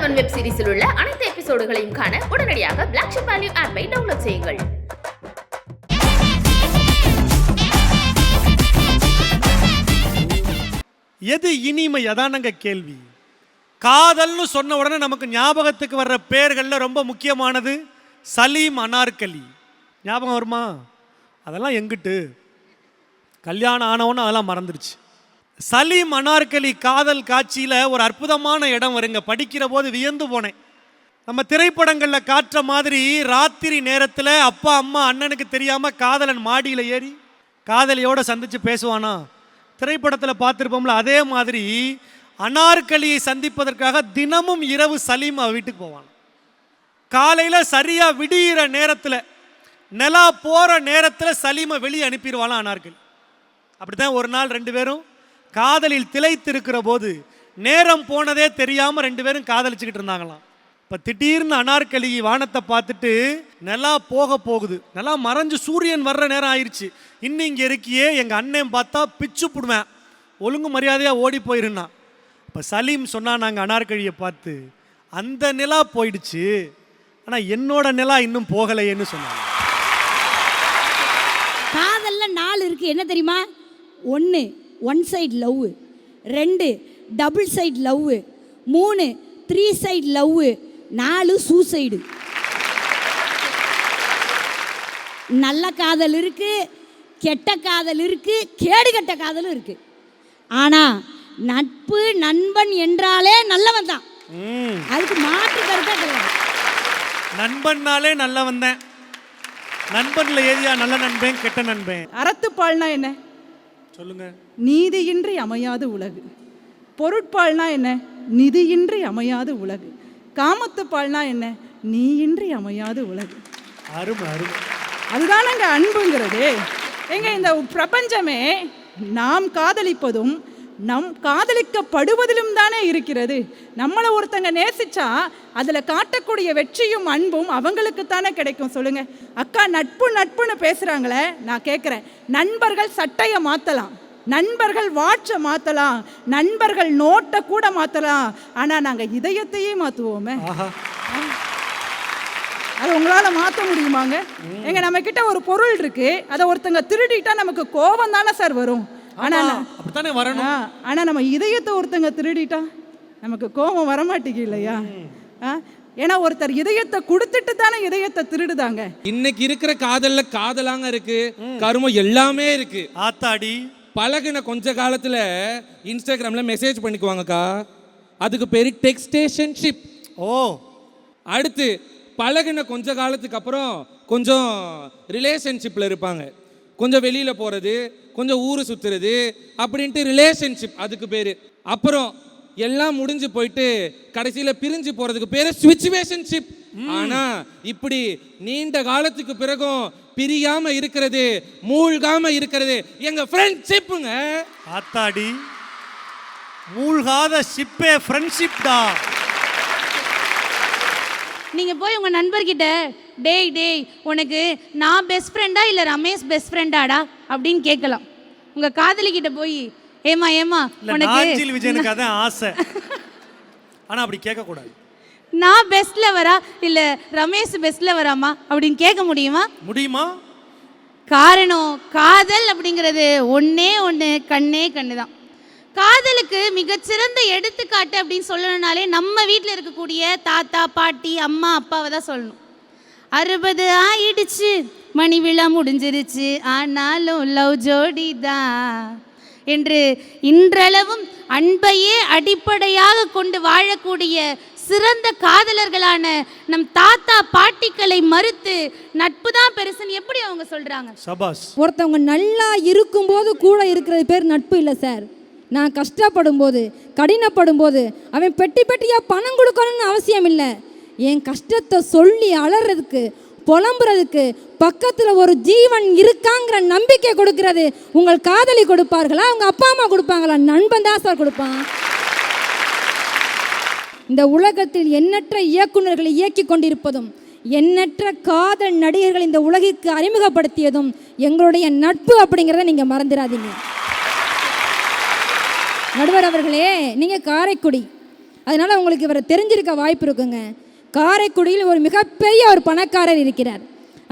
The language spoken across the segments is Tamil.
7 வெப் சீரிஸில் உள்ள அனைத்து எபிசோடுகளையும் காண உடனடியாக Black Sheep Value ஆப்பை டவுன்லோட் செய்யுங்கள். எது இனிமை? அதானங்க கேள்வி. காதல்னு சொன்ன உடனே நமக்கு ஞாபகத்துக்கு வர்ற பேர்கள்ல ரொம்ப முக்கியமானது சலீம், அனார்கலி. ஞாபகம் வருமா? அதெல்லாம் எங்கிட்டு கல்யாணம் ஆனவொன்னு அதெல்லாம் மறந்துடுச்சு. சலீம் அனார்கலி காதல் காட்சியில் ஒரு அற்புதமான இடம் வருங்க. படிக்கிற போது வியந்து போனேன். நம்ம திரைப்படங்களில் காட்டுற மாதிரி ராத்திரி நேரத்தில் அப்பா அம்மா அண்ணனுக்கு தெரியாமல் காதலன் மாடியில் ஏறி காதலியோடு சந்தித்து பேசுவானா? திரைப்படத்தில் பார்த்துருப்போம்ல, அதே மாதிரி அனார்கலியை சந்திப்பதற்காக தினமும் இரவு சலீம் வீட்டுக்கு போவான். காலையில் சரியாக விடிகிற நேரத்தில், நிலா போகிற நேரத்தில் சலீமை வெளியே அனுப்பிடுவாளாம் அனார்கலி. அப்படித்தான் ஒரு நாள் ரெண்டு பேரும் காதலில் திளைத்திருக்கிற போது நேரம் போனதே தெரியாமல் ரெண்டு பேரும் காதலிச்சுக்கிட்டு இருந்தாங்களாம். இப்போ திடீர்னு அனார்கலி வானத்தை பார்த்துட்டு நிலா போக போகுது, நிலா மறைஞ்சு சூரியன் வர்ற நேரம் ஆயிடுச்சு, இன்னும் இங்கே இருக்கியே, எங்கள் அண்ணன் பார்த்தா பிச்சு போடுவேன், ஒழுங்கு மரியாதையாக ஓடி போயிருந்தா. இப்போ சலீம் சொன்னா, நாங்கள் அனார்கலியை பார்த்து, அந்த நிலா போயிடுச்சு, ஆனால் என்னோட நிலா இன்னும் போகலையேன்னு சொன்னாங்க. காதல்ல 4 இருக்கு, என்ன தெரியுமா? 1 one side love, 2 double side love, 3 3 side love, 4 suicide. நல்ல காதல் இருக்கு, கெட்ட காதல் இருக்கு, கேடு கெட்ட காதலும் இருக்கு. ஆனா நட்பு நண்பன் என்றாலே நல்லவன் தான், அதுக்கு மாற்று கருத்தா கிடையாது. நண்பன்னாலே நல்லவன் தான். நண்பன்ல ஏதியா நல்ல நண்பன் கெட்ட நண்பன்? அறத்துப்பால்னா என்ன சொல்லுங்க. நீதியின்றி அமையாது உலகு. பொருட்பால்னா என்ன? நிதியின்றி அமையாது உலகு. காமத்துப்பால்னா என்ன? நீயின்றி அமையாது உலகு. அருமை அருமை. அதுதானங்க அன்புங்கிறது. எங்க இந்த பிரபஞ்சமே நாம் காதலிப்பதும் நம் காதலிக்கப்படுவதிலும் தானே இருக்கிறது. நம்மளை ஒருத்தங்க நேசிச்சா அதில் காட்டக்கூடிய வெற்றியும் அன்பும் அவங்களுக்கு தானே கிடைக்கும். சொல்லுங்க அக்கா, நட்பு நட்புன்னு பேசுகிறாங்களே, நான் கேட்குறேன், நண்பர்கள் சட்டையை மாற்றலாம், நண்பர்கள் வாட்சை மாற்றலாம், நண்பர்கள் நோட்டை கூட மாற்றலாம், ஆனால் நாங்கள் இதயத்தையே மாற்றுவோமே. அது உங்களால் மாற்ற முடியுமாங்க? எங்க நம்ம கிட்ட ஒரு பொருள் இருக்கு, அதை ஒருத்தங்க திருடிட்டா நமக்கு கோபம் தானே சார் வரும். ஆனா நம்ம இதயத்தை ஒருத்தங்க திருடிட்டா நமக்கு கோபம் வரமாட்டேங்குது இல்லையா? ஏன்னா ஒருத்தர் இதயத்தை கொடுத்துட்டு தானே இதயத்தை திருடுதாங்க. இன்னைக்கு இருக்கிற காதல்ல காதலாங்க இருக்கு, கருமம் எல்லாமே இருக்கு. ஆத்தாடி, பழகுன கொஞ்ச காலத்துல இன்ஸ்டாகிராம்ல மெசேஜ் பண்ணிக்குவாங்கக்கா, அதுக்கு பேரு டெக்ஸ்டேஷன்ஷிப். ஓ. அடுத்து பழகுன கொஞ்ச காலத்துக்கு அப்புறம் கொஞ்சம் ரிலேஷன்ஷிப்ல இருப்பாங்க, கொஞ்சம் வெளியில போறது, கொஞ்சம் ஊரு சுத்துறது அப்படின்ட்டு ரிலேஷன்ஷிப், அதுக்கு பேரு. அப்புறம் எல்லாம் முடிஞ்சு போயிட்டு கடைசியில பிரிஞ்சு போறதுக்கு பேரு சிச்சுவேஷன்ஷிப். ஆனா இப்படி நீண்ட காலத்துக்கு பிறகும் பிரியாம இருக்கிறது, மூழ்காம இருக்கிறது எங்க ஃப்ரெண்ட்ஷிப்புங்க. ஆத்தாடி, மூழ்காத ஷிப்பே ஃப்ரெண்ட்ஷிப் தான். நீங்கள் போய் உங்கள் நண்பர்கிட்ட, டேய் டேய் உனக்கு நான் பெஸ்ட் ஃப்ரெண்டா இல்லை ரமேஷ் பெஸ்ட் ஃப்ரெண்டாடா அப்படின்னு கேட்கலாம். உங்கள் காதலிக்கிட்ட போய், ஏமா ஏமா உனக்கு விஜயனுக்கு அதான் ஆசை, ஆனால் அப்படி கேட்கக்கூடாது, நான் பெஸ்ட்ல வரா இல்லை ரமேஷ் பெஸ்ட்ல வராமா அப்படின்னு கேட்க முடியுமா? முடியுமா? காரணம், காதல் அப்படிங்கிறது ஒன்னே ஒன்று, கண்ணே கண்ணு தான். காதலுக்கு மிகச்சிறந்த எடுத்துக்காட்டு அப்படின்னு சொல்லணும்னாலே நம்ம வீட்டில் இருக்கக்கூடிய தாத்தா பாட்டி அம்மா அப்பாவை தான் சொல்லணும். 60 ஆயிடுச்சு, மணி விழா முடிஞ்சிருச்சு, ஆனாலும் லவ் ஜோடி தான் என்று இன்றளவும் அன்பையே அடிப்படையாக கொண்டு வாழக்கூடிய சிறந்த காதலர்களான நம் தாத்தா பாட்டிகளை மறுத்து நட்பு தான் பெருசுன்னு எப்படி அவங்க சொல்றாங்க? சபாஸ். ஒருத்தவங்க நல்லா இருக்கும்போது கூட இருக்கிறது பேர் நட்பு இல்லை சார். நான் கஷ்டப்படும் போது, கடினப்படும் போது அவன் பெட்டி பெட்டியாக பணம் கொடுக்கணும்னு அவசியம் இல்லை. என் கஷ்டத்தை சொல்லி அலறதுக்கு, புலம்புறதுக்கு பக்கத்தில் ஒரு ஜீவன் இருக்காங்கிற நம்பிக்கை கொடுக்கிறது உங்கள் காதலி கொடுப்பார்களா, உங்கள் அப்பா அம்மா கொடுப்பாங்களா? நண்பன் தான் சார் கொடுப்பான். இந்த உலகத்தில் எண்ணற்ற இயக்குநர்களை இயக்கி கொண்டிருப்பதும், எண்ணற்ற காதல் நடிகர்கள் இந்த உலகிற்கு அறிமுகப்படுத்தியதும் எங்களுடைய நட்பு அப்படிங்கிறத நீங்கள் மறந்துடாதீங்க. நடுவர் அவர்களே, நீங்கள் காரைக்குடி, அதனால் உங்களுக்கு இவரை தெரிஞ்சிருக்க வாய்ப்பு இருக்குங்க. காரைக்குடியில் ஒரு மிகப்பெரிய ஒரு பணக்காரர் இருக்கிறார்.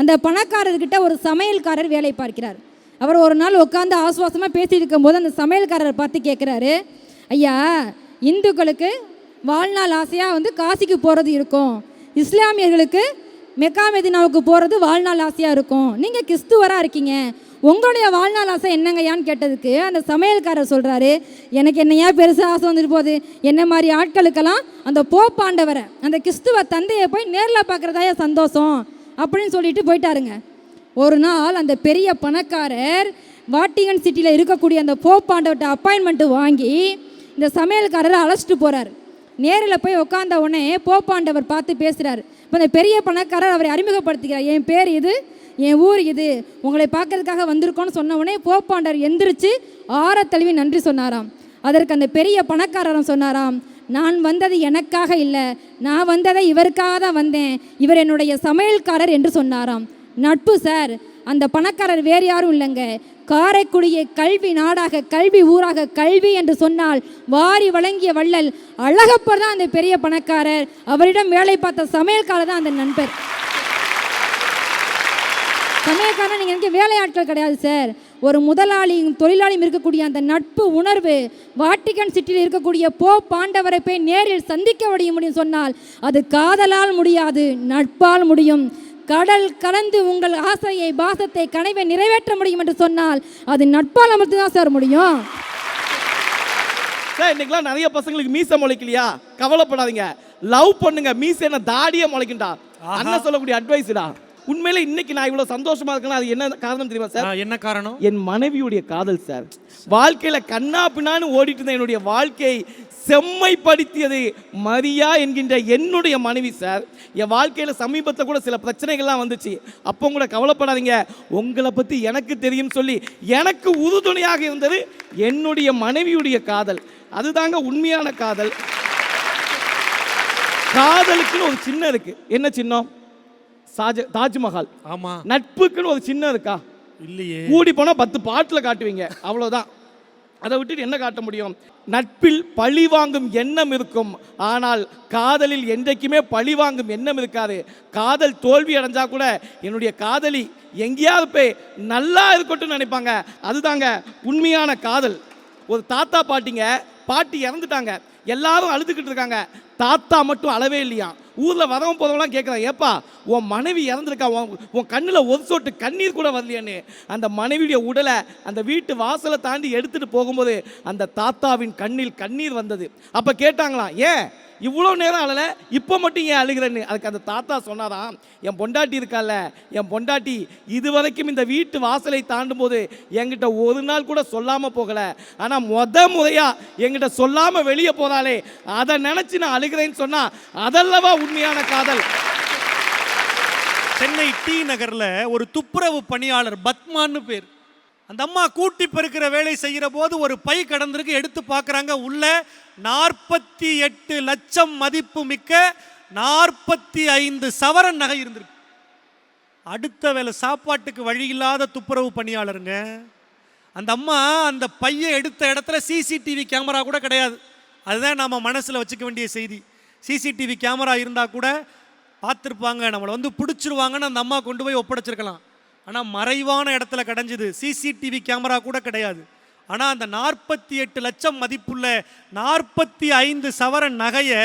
அந்த பணக்காரர்கிட்ட ஒரு சமையல்காரர் வேலை பார்க்கிறார். அவர் ஒரு நாள் உட்காந்து ஆசுவாசமாக பேசிட்டு இருக்கும்போது அந்த சமையல்காரர் பார்த்து கேட்குறாரு, ஐயா, இந்துக்களுக்கு வாழ்நாள் ஆசையாக காசிக்கு போகிறது இருக்கும், இஸ்லாமியர்களுக்கு மெக்கா மெதினாவுக்கு போகிறது வாழ்நாள் ஆசையாக இருக்கும், நீங்கள் கிறிஸ்துவராக இருக்கீங்க, உங்களுடைய வாழ்நாள் ஆசை என்னங்கய்யான்னு கேட்டதுக்கு அந்த சமையல்காரர் சொல்கிறாரு, எனக்கு என்னையா பெருசாக ஆசை வந்துட்டு போகுது, என்ன மாதிரி ஆட்களுக்கெல்லாம் அந்த போப்பாண்டவரை அந்த கிறிஸ்துவ தந்தையை போய் நேரில் பார்க்குறதாயா சந்தோஷம் அப்படின்னு சொல்லிட்டு போயிட்டாருங்க. ஒரு நாள் அந்த பெரிய பணக்காரர் வாட்டிகன் சிட்டியில் இருக்கக்கூடிய அந்த போப்பாண்டவர்கிட்ட அப்பாயின்மெண்ட்டு வாங்கி இந்த சமையல்காரரை அழைச்சிட்டு போகிறார். நேரில் போய் உட்காந்த உடனே போப்பாண்டவர் பார்த்து பேசுகிறார். இப்போ அந்த பெரிய பணக்காரர் அவரை அறிமுகப்படுத்திக்கிறார். என் பேர் இது, என் ஊர் இது, உங்களை பார்க்கறதுக்காக வந்திருக்கோன்னு சொன்ன உடனே போப்பாண்டவர் எந்திரிச்சு ஆற தழுவி நன்றி சொன்னாராம். அதற்கு அந்த பெரிய பணக்காரரும் சொன்னாராம், நான் வந்தது எனக்காக இல்லை, நான் வந்ததை இவருக்காக தான் வந்தேன், இவர் என்னுடைய சமையல்காரர் என்று சொன்னாராம். நட்பு சார். அந்த பணக்காரர் வேறு யாரும் இல்லைங்க, காரைக்குடியை கல்வி நாடாக, கல்வி ஊராக, கல்வி என்று சொன்னால் வாரி வழங்கிய வள்ளல் அழகப்பர் தான் அந்த பெரிய பணக்காரர். அவரிடம் வேலை பார்த்த சமையல்காரர் தான் அந்த நண்பர். சமயக்காரன் நீங்கள் எனக்கு வேலையாட்கள் கிடையாது சார். ஒரு முதலாளியும் தொழிலாளியும் இருக்கக்கூடிய அந்த நட்பு உணர்வு வாட்டிகன் சிட்டியில் இருக்கக்கூடிய பாண்டவரை போய் நேரில் சந்திக்க முடியும் சொன்னால் அது காதலால் முடியாது, நட்பால் முடியும். கடல் கடந்து உங்கள் ஆசையை, பாசத்தை, கனவை நிறைவேற்ற முடியும் என்று சொன்னால் அது நட்பால் அமர்த்து தான் சார் முடியும். சார் இன்னைக்கெல்லாம் நிறைய பசங்களுக்கு மீசை முளைக்கலையா, கவலைப்படாதீங்க, லவ் பண்ணுங்க, மீசை என்ன தாடியே முளைக்குண்டா. அண்ணன் சொல்லக்கூடிய அட்வைஸ்டா. உண்மையில இன்னைக்கு நான் இவ்வளவு சந்தோஷமா இருக்கேன்னா அது என்ன காரணம் தெரியுமா சார்? என்ன காரணம்? என் மனைவியுடைய காதல் சார். வாழ்க்கையில கண்ணா பின்னான்னு ஓடிட்டு இருந்த என்னுடைய வாழ்க்கையை செம்மைப்படுத்தியது மரியா என்கின்ற என்னுடைய மனைவி சார். என் வாழ்க்கையில் சமீபத்தில் கூட சில பிரச்சனைகள்லாம் வந்துச்சு. அப்போ கூட கவலைப்படாதீங்க, உங்களை பற்றி எனக்கு தெரியும் சொல்லி எனக்கு உறுதுணையாக இருந்தது என்னுடைய மனைவியுடைய காதல். அதுதாங்க உண்மையான காதல். காதலுக்குன்னு ஒரு சின்னம் இருக்கு. என்ன சின்னம்? தாஜ்மஹால். ஆமா. நட்புக்குன்னு ஒரு சின்னம் இருக்கா? இல்லையே. கூடி போனா 10 பாட்டில் காட்டுவீங்க, அவ்வளவுதான். அதை விட்டுட்டு என்ன காட்ட முடியும்? நட்பில் பழி வாங்கும் எண்ணம் இருக்கும், ஆனால் காதலில் என்றைக்குமே பழி வாங்கும் எண்ணம் இருக்காது. காதல் தோல்வி அடைஞ்சா கூட என்னுடைய காதலி எங்கேயாவது போய் நல்லா இருக்கட்டும் நினைப்பாங்க. அதுதாங்க உண்மையான காதல். ஒரு தாத்தா பாட்டி இறந்துட்டாங்க, எல்லாரும் அழுதுகிட்டு இருக்காங்க, தாத்தா மட்டும் அளவே இல்லையா. ஊரில் வரவன் போதவெல்லாம் கேட்குறான், ஏப்பா உன் மனைவி இறந்துருக்கா, உன் கண்ணில் ஒரு சொட்டு கண்ணீர் கூட வரலையான்னு. அந்த மனைவியுடைய உடலை அந்த வீட்டு வாசலை தாண்டி எடுத்துகிட்டு போகும்போது அந்த தாத்தாவின் கண்ணில் கண்ணீர் வந்தது. அப்போ கேட்டாங்களாம், ஏன் இவ்வளோ நேரம் அழலை, இப்போ மட்டும் ஏன் அழுகிறேன்னு. அதுக்கு அந்த தாத்தா சொன்னாராம், என் பொண்டாட்டி இருக்கால, என் பொண்டாட்டி இது வரைக்கும் இந்த வீட்டு வாசலை தாண்டும் போது என்கிட்ட ஒரு நாள் கூட சொல்லாமல் போகலை, ஆனால் முறையாக என்கிட்ட சொல்லாமல் வெளியே போகிறாளே, அதை நினச்சி நான் அழுகிறேன்னு சொன்னால் அதல்லவா உண்மையான காதல். சென்னை டி நகரில் ஒரு துப்புரவு பணியாளர் பத்மான்னு பேர். அந்த அம்மா கூட்டி பெருக்கிற வேலை செய்கிற போது ஒரு பை கடந்திருக்கு. எடுத்து பார்க்குறாங்க, உள்ள 48 லட்சம் மதிப்பு மிக்க 45 சவரன் நகை இருந்திருக்கு. அடுத்த வேலை சாப்பாட்டுக்கு வழி இல்லாத துப்புரவு பணியாளருங்க. அந்த அம்மா அந்த பையை எடுத்த இடத்துல சிசிடிவி கேமரா கூட கிடையாது. அதுதான் நாம் மனசில் வச்சுக்க வேண்டிய செய்தி. சிசிடிவி கேமரா இருந்தால் கூட பார்த்துருப்பாங்க, நம்மளை பிடிச்சிருவாங்கன்னு அந்த அம்மா கொண்டு போய் ஒப்படைச்சிருக்கலாம். ஆனால் மறைவான இடத்துல கிடைஞ்சிது, சிசிடிவி கேமரா கூட கிடையாது. ஆனால் அந்த 48 லட்சம் மதிப்புள்ள 45 சவரன் நகையை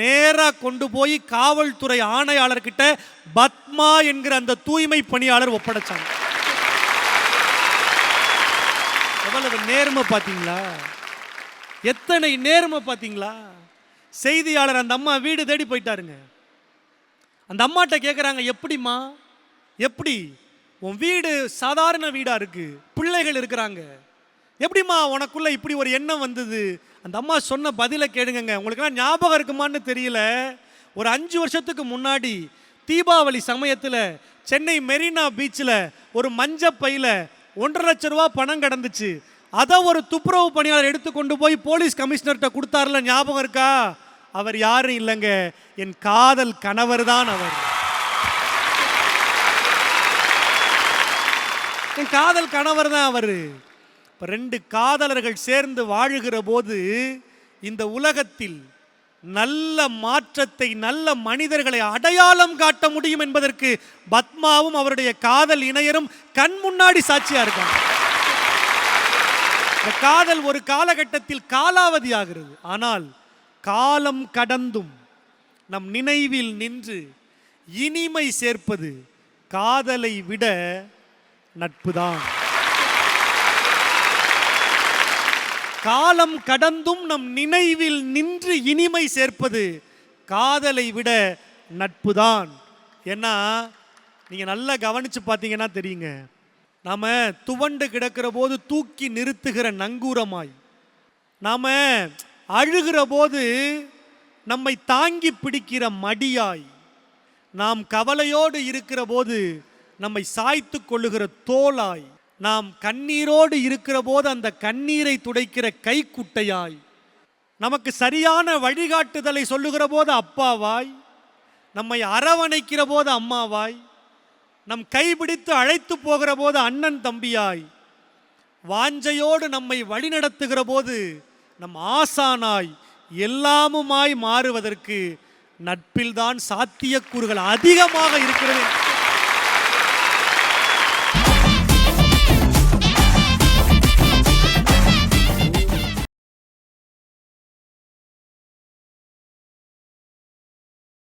நேராக கொண்டு போய் காவல்துறை ஆணையாளர்கிட்ட பத்மா என்கிற அந்த தூய்மை பணியாளர் ஒப்படைச்சாங்க. எவ்வளவு நேர்மை பார்த்தீங்களா? எத்தனை நேர்மை பார்த்தீங்களா? செய்தியாளர் அந்த அம்மா வீடு தேடி போயிட்டாருங்க. அந்த அம்மாட்ட கேட்குறாங்க, எப்படிம்மா, எப்படி உன் வீடு சாதாரண வீடாக இருக்குது, பிள்ளைகள் இருக்கிறாங்க, எப்படிம்மா உனக்குள்ள இப்படி ஒரு எண்ணம் வந்தது? அந்த அம்மா சொன்ன பதிலை கேளுங்க. உங்களுக்குலாம் ஞாபகம் இருக்குமான்னு தெரியல, ஒரு 5 வருஷத்துக்கு முன்னாடி தீபாவளி சமயத்தில் சென்னை மெரினா பீச்சில் ஒரு மஞ்சப்பையில் 1.5 லட்ச ரூபா பணம் கிடந்துச்சு. அதை ஒரு துப்புரவு பணியாளர் எடுத்து கொண்டு போய் போலீஸ் கமிஷனர்கிட்ட கொடுத்தாருல, ஞாபகம் இருக்கா? அவர் யாரும் இல்லைங்க, என் காதல் கணவர் தான் அவர். என் காதல் கணவர் தான் அவர். இப்போ 2 காதலர்கள் சேர்ந்து வாழுகிற போது இந்த உலகத்தில் நல்ல மாற்றத்தை, நல்ல மனிதர்களை அடையாளம் காட்ட முடியும் என்பதற்கு பத்மாவும் அவருடைய காதல் இணையரும் கண் முன்னாடி சாட்சியா இருக்காங்க. இந்த காதல் ஒரு காலகட்டத்தில் காலாவதி ஆகிறது. ஆனால் காலம் கடந்தும் நம் நினைவில் நின்று இனிமை சேர்ப்பது காதலை விட நட்புதான். காலம் கடந்தும் நம் நினைவில் நின்று இனிமை சேர்ப்பது காதலை விட நட்புதான். ஏன்னா நீங்க நல்லா கவனிச்சு பார்த்தீங்கன்னா தெரியுங்க, நாம துவண்டு கிடக்கிற போது தூக்கி நிறுத்துகிற நங்கூரமாய், நாம அழுகிற போது நம்மை தாங்கி பிடிக்கிற மடியாய், நாம் கவலையோடு இருக்கிற போது நம்மை சாய்த்து கொள்ளுகிற தோளாய், நாம் கண்ணீரோடு இருக்கிற போது அந்த கண்ணீரை துடைக்கிற கைக்குட்டையாய், நமக்கு சரியான வழிகாட்டுதலை சொல்லுகிற போது அப்பாவாய், நம்மை அரவணைக்கிற போது அம்மாவாய், நம் கைபிடித்து அழைத்து போகிற போது அண்ணன் தம்பியாய், வாஞ்சையோடு நம்மை வழிநடத்துகிற போது நம் ஆசானாய், எல்லாமுமாய் மாறுவதற்கு நட்பில்தான் சாத்தியக்கூறுகள் அதிகமாக இருக்கிறது.